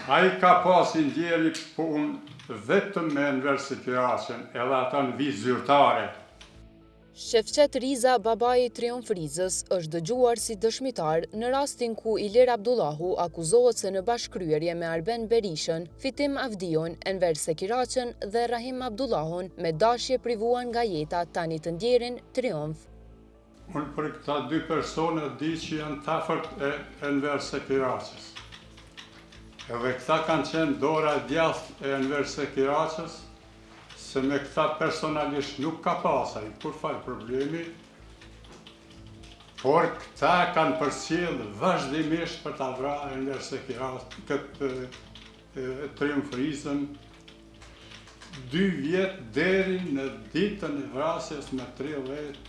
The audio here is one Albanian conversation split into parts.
A I ka pas i ndjeri punë vetëm me Enver Sekiraqen, edhe ata në vizë zyrtare. Shefqet Riza, babai I Triumf Rizës, është dëgjuar si dëshmitar në rastin ku Ilir Abdullahu akuzohet se në bashkëkryerje me Arben Berishën, Fitim Avdion, Enver Sekiraqen dhe Rahim Abdullahun me dashje privuan nga jeta tani të ndjerin Triumf. Unë për këta dy persone di që janë tafërt e Enver Sekiraqës. Edhe këta kanë qenë dora djathtë e Enver Sekiraqës, se me këta personalisht nuk ka pasaj, kur falë problemi, por këta kanë përcjellë vazhdimisht për ta vrarë Enver Sekiraqën, këtë Triumf Rizën, 2 vjet deri në ditën e vrasjes me 30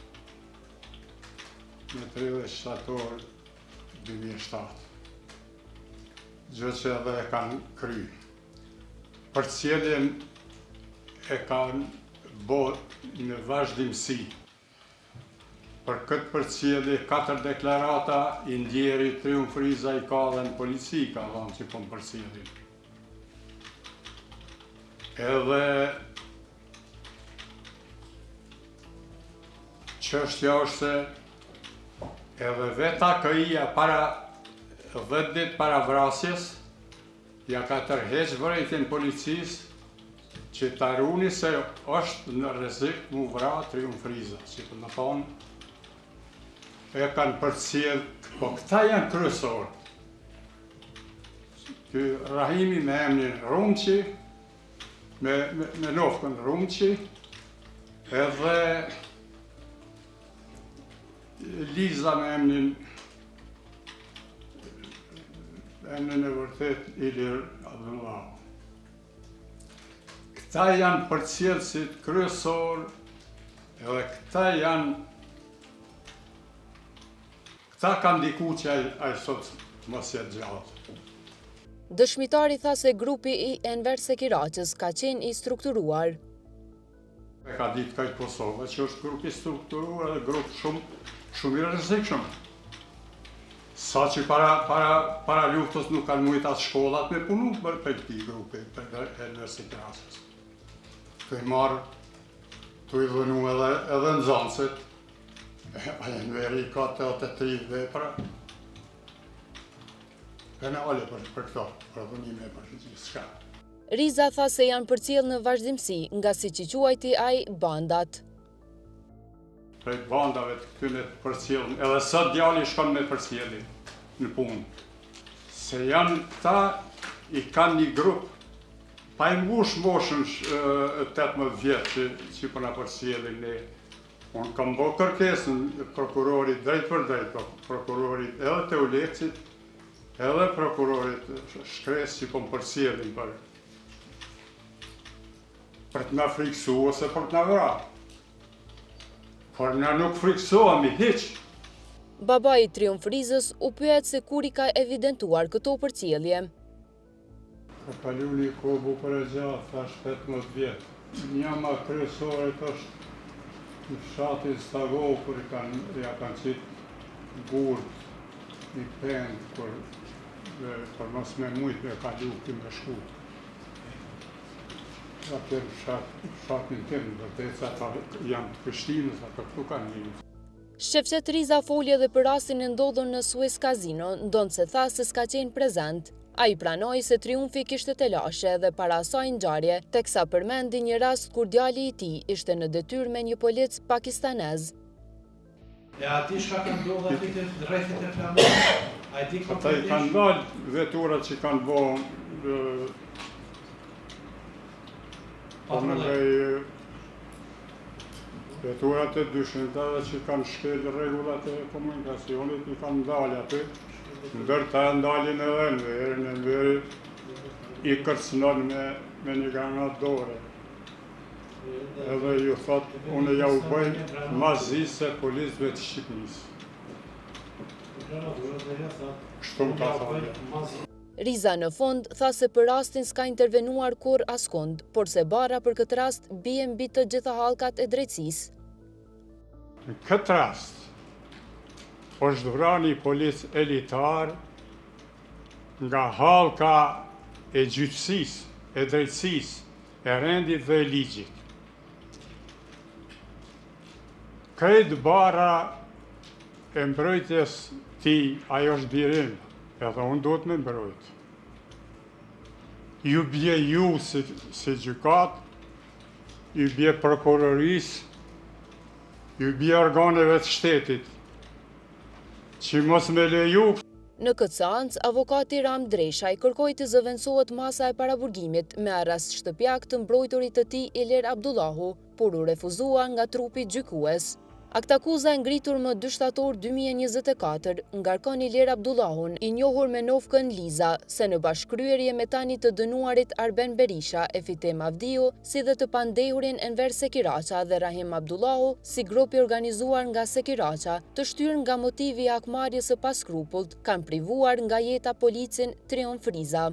shtator 2007. Gjë që edhe e kanë kry. Përcjelljen e kanë bërë në vazhdimsi. Për këtë përcjellje, 4 deklarata I ndjeri Triumf Riza I ka dhe në polici ka dhënë që po më përcjellin. Edhe çështja është se edhe veta KI-ja para 10 ditë para vrasjes, ja ka tërheq vërejtjen policisë që ta runi se është në rrezik mu vra Triumf Riza, që të më thonë, e kanë përcjell, po këta janë kryesorë. Ky Rahimi me emrin Rumçi, me nofkën Rumçi, edhe Liza me emrin e vërtet Ilir Abdullahu. Këta janë përcjellë si kryesor, edhe këta kanë diku që ai sot mos jetë gjatë. Dëshmitari tha se grupi I Enver Sekiraqës ka qenë I strukturuar. E ka ditë kaj Kosova që është grup I strukturuar dhe grup shumë I rrezikshëm. Sa që para luftës nuk kanë mujt atë shkollat me punu për këtij grupi, për Enver Sekiraqës. Të I marë, të I dhënu edhe në Zanset, Enveri ka 83 vepra, penale për këto, për dhënime për gjithë shka. Riza tha se janë përcjellë në vazhdimsi nga siç I quajti ai bandat. Prej bandave të këtyne përcjellën, edhe sot djali shkon me përcjellin në punë. Se janë këta, I kanë një grup, pa I mbush moshën 18 vjetë që përna përcjellin ne. Unë kam bërë kërkesën prokurorit drejt për drejt, prokurorit edhe të Ulecit, edhe prokurorit Shkres që po më përcjellin për të na friksu ose për të na vrarë. Por na nuk friksohemi hiç. Babai I Triumf Rizës u pyet se kur I ka evidentuar këto përcjellje. Ka kalu një kohë bukur e gjatë, thash 18 vjetë. Një ma kryesorit është në fshatin Stagov, kur ja kanë qitë gurt, një pend, për mos me mujt me kalu këtu me shku. Atër fshatin tim, vërtet ata janë të Prishtinës, ata këtu kanë një. Shefqet Riza foli edhe për rastin e ndodhur në Suez Casino, ndonse tha se s'ka qenë prezent. Ai pranoi se Triumfi kishte telashe dhe para asaj ngjarje, teksa përmendi një rast kur djali I tij ishte në detyrë me një polic pakistanez. E ati shka kanë ndodhur aty të rrethit e Flamurës? Ata I kanë dalë veturat që kanë bërë veturat e dyshimtare që kanë shkelë rregullat e komunikacionit I kanë ndalë aty, ndërta ndalin edhe Enveri I kërcënon me një granat dore. Edhe ju thot, unë ja u bëj mazi se policëve të Shqipërisë. Kështu ka thënë. Riza në fund tha se për rastin s'ka intervenuar kur askund, por se bara për këtë rast bie mbi të gjitha hallkat e drejtësisë. Në këtë rast, është vrarë një polic elitar nga hallka e gjyqësisë, e drejtësisë, e rendit dhe e ligjit. Krejt bara e mbrojtjes ti, ajo është birim, edhe unë do të me mbrojt. Ju bje ju si gjykat, ju bje prokuroris, ju bje organeve të shtetit, që mos me leju. Në këtë seancë, avokati Ram Dresha i kërkoi të zëvendësohet masa e paraburgimit me arrest shtëpiak të mbrojturit të tij Ilir Abdullahu, por u refuzua nga trupi gjykues. Aktakuza e ngritur më 2 shtator 2024 ngarkon Ilir Abdullahun, i njohur me novkën Liza, se në bashkëkryerje me tani të dënuarit Arben Berisha e Fitim Avdiu, si dhe të pandehurin Enver Sekiraqa dhe Rahim Abdullahu, si grupi organizuar nga Sekiraqa, të shtyr nga motivi i hakmarrjes së paskrupullt, kanë privuar nga jeta policin Trion Friza.